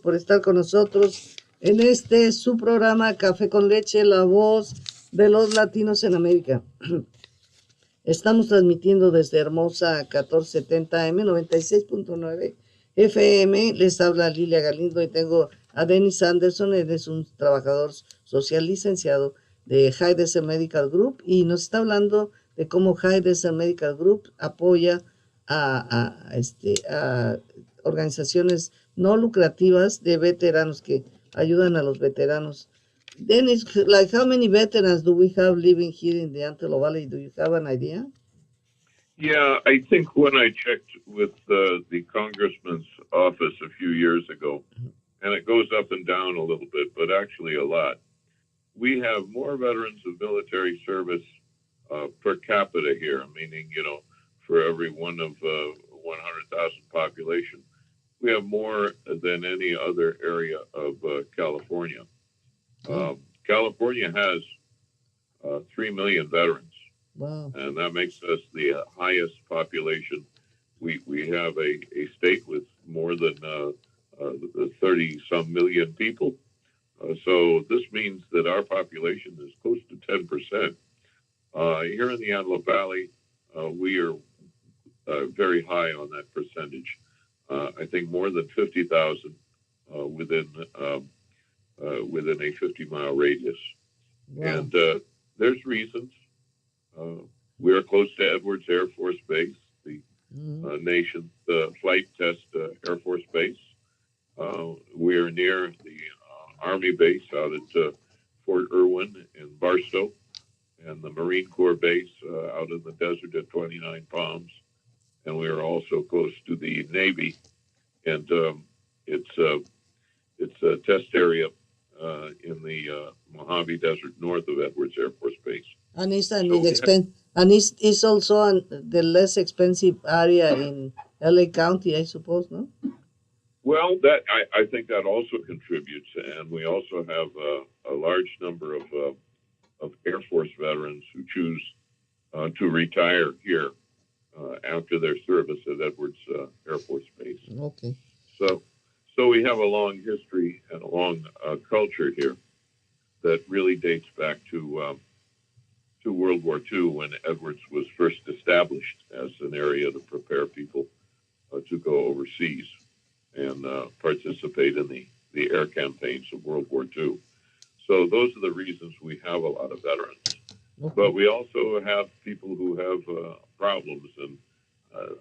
por estar con nosotros en este su programa Café con Leche, la voz de los latinos en América. Estamos transmitiendo desde Hermosa 1470M 96.9 FM. Les habla Lilia Galindo y tengo a Dennis Anderson. Él es un trabajador social licenciado de High Desert Medical Group y nos está hablando de cómo High Desert Medical Group apoya a organizaciones no lucrativas de veteranos que ayudan a los veteranos. Dennis, like how many veterans do we have living here in the Antelope Valley? Do you have an idea? Yeah, I think when I checked with the congressman's office a few years ago, and it goes up and down a little bit, but actually a lot, we have more veterans of military service per capita here, meaning, for every one of 100,000 population, we have more than any other area of California. California has 3 million veterans. Wow. And that makes us the highest population. We have a state with more than 30-some million people. So this means that our population is close to 10%. Here in the Antelope Valley, we are very high on that percentage. I think more than 50,000 within a 50-mile radius. Wow. And there's reasons. We are close to Edwards Air Force Base, the nation's flight test Air Force base. We are near the Army base out at Fort Irwin in Barstow, and the Marine Corps base out in the desert at 29 Palms. And we are also close to the Navy, and it's a test area in the Mojave Desert north of Edwards Air Force Base. And it's it's also the less expensive area in LA County, I suppose, no? Well, I think that also contributes, and we also have a large number of Air Force veterans who choose to retire here after their service at Edwards Air Force Base. Okay. So we have a long history and a long culture here that really dates back to World War II, when Edwards was first established as an area to prepare people to go overseas and participate in the air campaigns of World War II. So those are the reasons we have a lot of veterans. Okay. But we also have people who have problems, and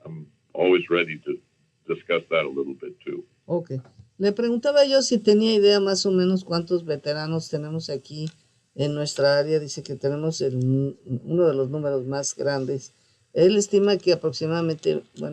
I'm always ready to discuss that a little bit too. Okay. Le preguntaba yo si tenía idea más o menos cuántos veteranos tenemos aquí en nuestra área. Dice que tenemos uno de los números más grandes. Él estima que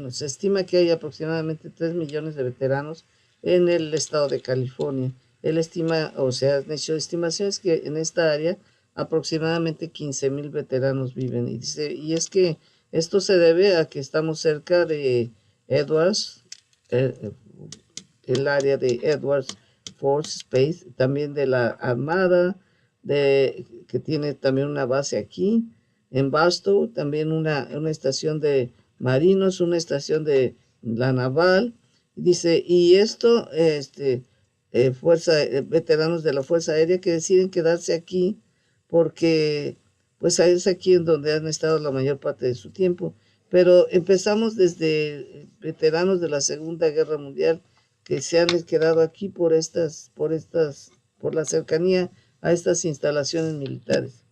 se estima que hay aproximadamente 3 millones de veteranos en el estado de California. Él estima, han hecho estimaciones que en esta área aproximadamente 15,000 veteranos viven. Y dice, y es que esto se debe a que estamos cerca de Edwards, el área de Edwards Force Space, también de la Armada, que tiene también una base aquí, en Barstow, también una estación de marinos, una estación de la naval. Dice, y esto, veteranos de la Fuerza Aérea que deciden quedarse aquí porque pues es aquí en donde han estado la mayor parte de su tiempo. Pero empezamos desde veteranos de la Segunda Guerra Mundial que se han quedado aquí por la cercanía a estas instalaciones militares.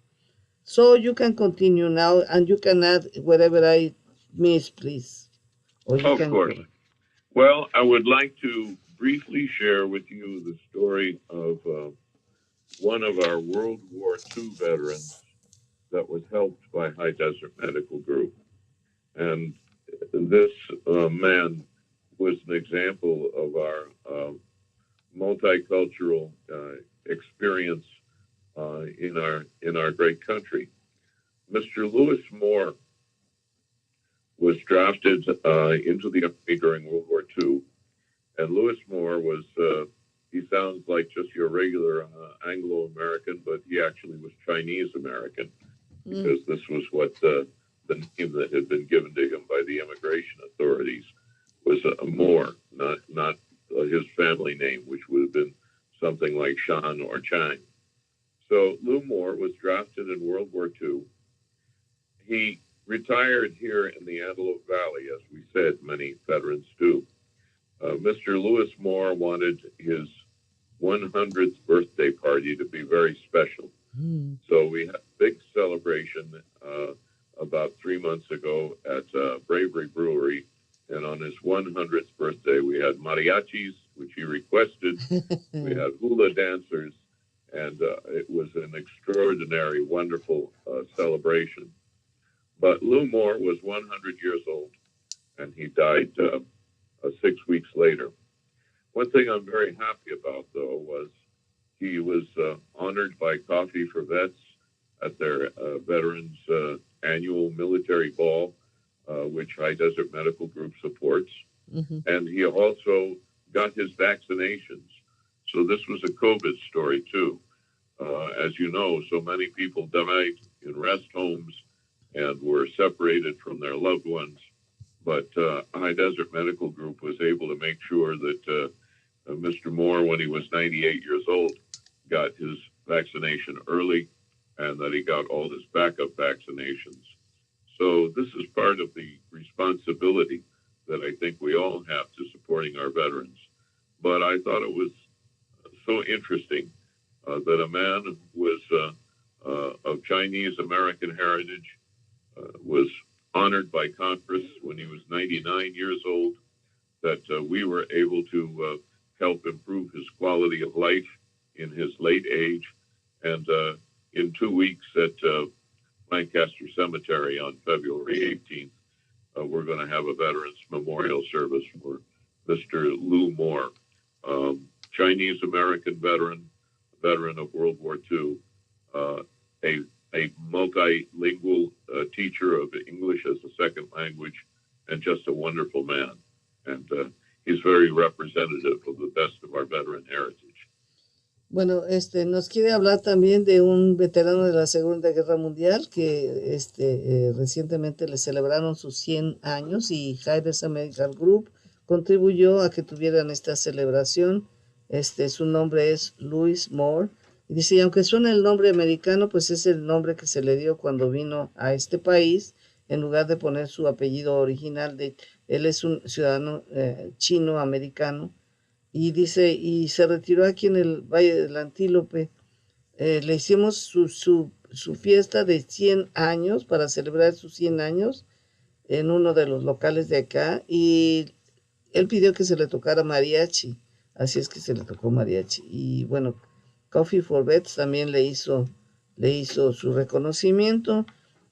So you can continue now, and you can add whatever I miss, please. Of course. Well, I would like to briefly share with you the story of one of our World War II veterans that was helped by High Desert Medical Group. And this man was an example of our multicultural experience in our great country. Mr. Lewis Moore was drafted into the Army during World War II, and Lewis Moore was he sounds like just your regular Anglo-American, but he actually was Chinese-American because this was what the name that had been given to him by the immigration authorities was a Moore, not his family name, which would have been something like Shan or Chang. So Lou Moore was drafted in World War II. He retired here in the Antelope Valley, as we said, many veterans do. Mr. Lewis Moore wanted his 100th birthday party to be very special. So we had a big celebration about 3 months ago at Bravery Brewery. And on his 100th birthday, we had mariachis, which he requested. We had hula dancers. And it was an extraordinary, wonderful celebration. But Lou Moore was 100 years old, and he died 6 weeks later. One thing I'm very happy about, though, was he was honored by Coffee for Vets at their Veterans Annual Military Ball, which High Desert Medical Group supports. And he also got his vaccinations. So this was a COVID story, too. As you know, so many people died in rest homes and were separated from their loved ones. But High Desert Medical Group was able to make sure that Mr. Moore, when he was 98 years old, got his vaccination early and that he got all his backup vaccinations. So this is part of the responsibility that I think we all have to supporting our veterans. But I thought it was so interesting that a man who was of Chinese American heritage was honored by Congress when he was 99 years old, that we were able to help improve his quality of life in his late age. And in 2 weeks at Lancaster Cemetery on February 18th, we're going to have a Veterans Memorial Service for Mr. Lou Moore, Chinese American veteran of World War II, a multilingual teacher of English as a second language, and just a wonderful man. And he's very representative of the best of our veteran heritage. Bueno, nos quiere hablar también de un veterano de la Segunda Guerra Mundial que recientemente le celebraron sus 100 años y High Desert Medical Group contribuyó a que tuvieran esta celebración. Su nombre es Louis Moore. Y dice, y aunque suena el nombre americano, pues es el nombre que se le dio cuando vino a este país, en lugar de poner su apellido original. Él es un ciudadano chino-americano. Y dice, y se retiró aquí en el Valle del Antílope. Le hicimos su fiesta de 100 años, para celebrar sus 100 años, en uno de los locales de acá. Y él pidió que se le tocara mariachi. Así es que se le tocó mariachi. Y bueno, Coffee for Vets también le hizo su reconocimiento.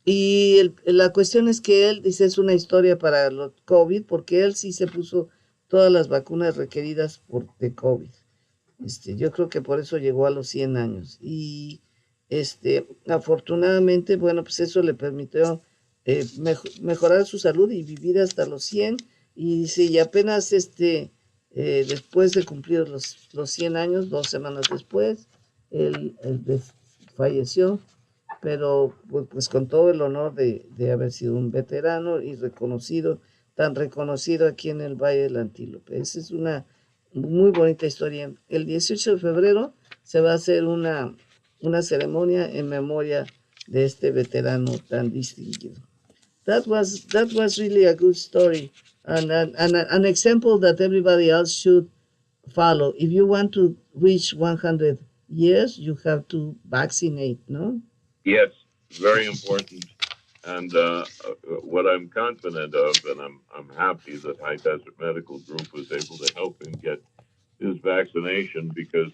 Y la cuestión es que él dice, es una historia para los COVID, porque él sí se puso todas las vacunas requeridas de COVID. Yo creo que por eso llegó a los 100 años. Y afortunadamente, bueno, pues eso le permitió mejorar su salud y vivir hasta los 100. Y dice, y apenas después de cumplir los 100 años, 2 semanas después, él falleció, pero pues con todo el honor de haber sido un veterano y tan reconocido aquí en el Valle del Antílope. Esa es una muy bonita historia. El 18 de febrero se va a hacer una ceremonia en memoria de este veterano tan distinguido. That was really a good story, and an example that everybody else should follow. If you want to reach 100 years, you have to vaccinate, no? Yes, very important. And what I'm confident of, and I'm happy that High Desert Medical Group was able to help him get his vaccination, because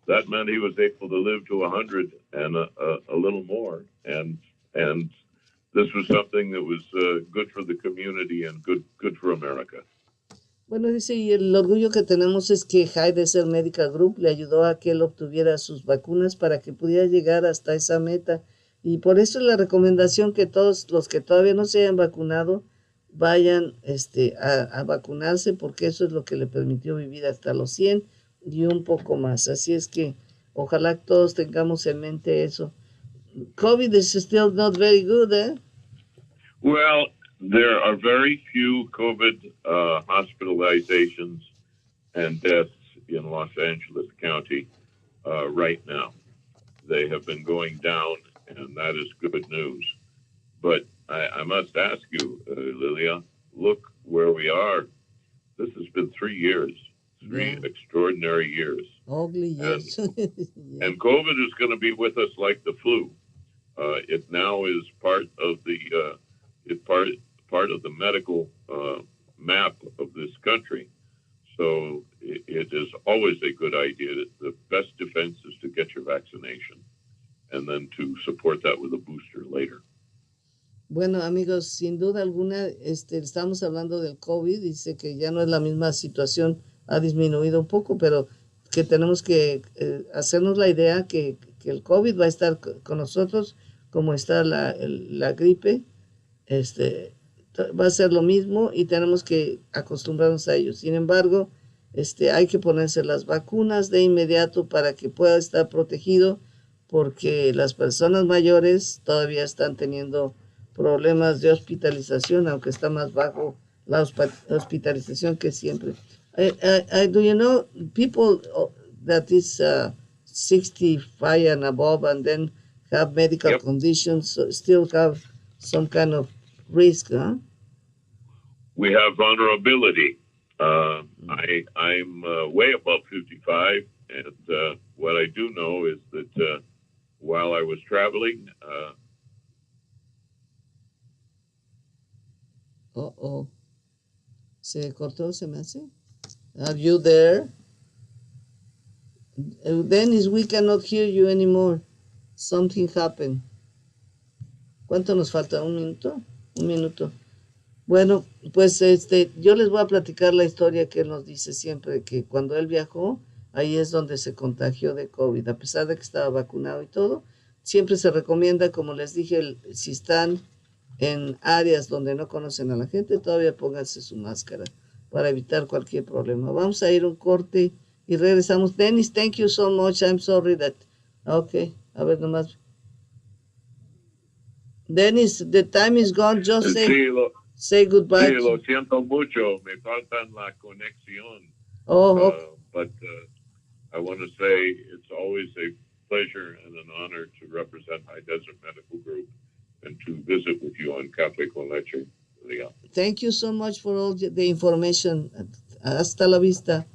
that meant he was able to live to 100 and a little more. And this was something that was good for the community and good for America. Bueno, dice, y el orgullo que tenemos es que High Desert Medical Group le ayudó a que él obtuviera sus vacunas para que pudiera llegar hasta esa meta. Y por eso es la recomendación que todos los que todavía no se hayan vacunado vayan a vacunarse, porque eso es lo que le permitió vivir hasta los 100 y un poco más. Así es que ojalá todos tengamos en mente eso. COVID is still not very good, eh? Well, there are very few COVID hospitalizations, and deaths in Los Angeles County right now. They have been going down, and that is good news. But I must ask you, Lilia, look where we are. This has been 3 years, three Yeah. extraordinary years. Ugly, And, yes. Yeah. and COVID is going to be with us like the flu. It now is part of the part of the medical map of this country. So it is always a good idea. The best defense is to get your vaccination and then to support that with a booster later. Bueno, amigos, sin duda alguna, estamos hablando del COVID, dice que ya no es la misma situación, ha disminuido un poco, pero que tenemos que hacernos la idea que el COVID va a estar con nosotros, como está la gripe, va a ser lo mismo y tenemos que acostumbrarnos a ello. Sin embargo, hay que ponerse las vacunas de inmediato para que pueda estar protegido, porque las personas mayores todavía están teniendo problemas de hospitalización, aunque está más bajo la hospitalización que siempre. Do you know people that is 65 and above and then have medical Yep. conditions, still have some kind of risk, huh? We have vulnerability. I'm way above 55, and what I do know is that while I was traveling, Se cortó, se me hace. Are you there? Dennis, we cannot hear you anymore. Something happened. ¿Cuánto nos falta? ¿Un minuto? Un minuto. Bueno, pues yo les voy a platicar la historia que él nos dice siempre, que cuando él viajó, ahí es donde se contagió de COVID. A pesar de que estaba vacunado y todo, siempre se recomienda, como les dije, si están en áreas donde no conocen a la gente, todavía pónganse su máscara para evitar cualquier problema. Vamos a ir a un corte y regresamos. Dennis, thank you so much. I'm sorry that... Okay, a ver nomás. Dennis, the time is gone. Just say goodbye. Sí, lo siento mucho. Me faltan la conexión. But I want to say it's always a pleasure and an honor to represent High Desert Medical Group and to visit with you on Café con Leche. Thank you so much for all the information. Hasta la vista.